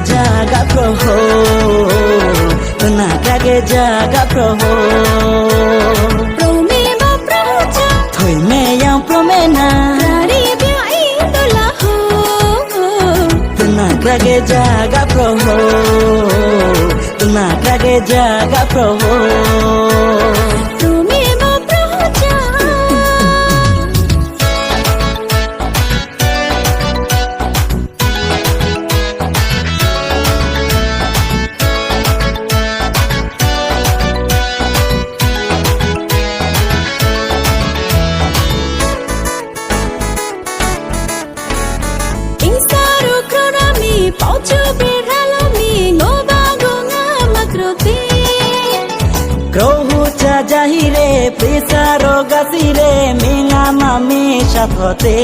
jaga proho tuna kage jaga proho prome ba procha thoi me yang promena rari bia indola ho tuna kage jaga proho tuna kage jaga proho prome ba procha Paucho berhalami ngobagonga makrote Krohu cha jahire prisa rogasire minga mami shaphote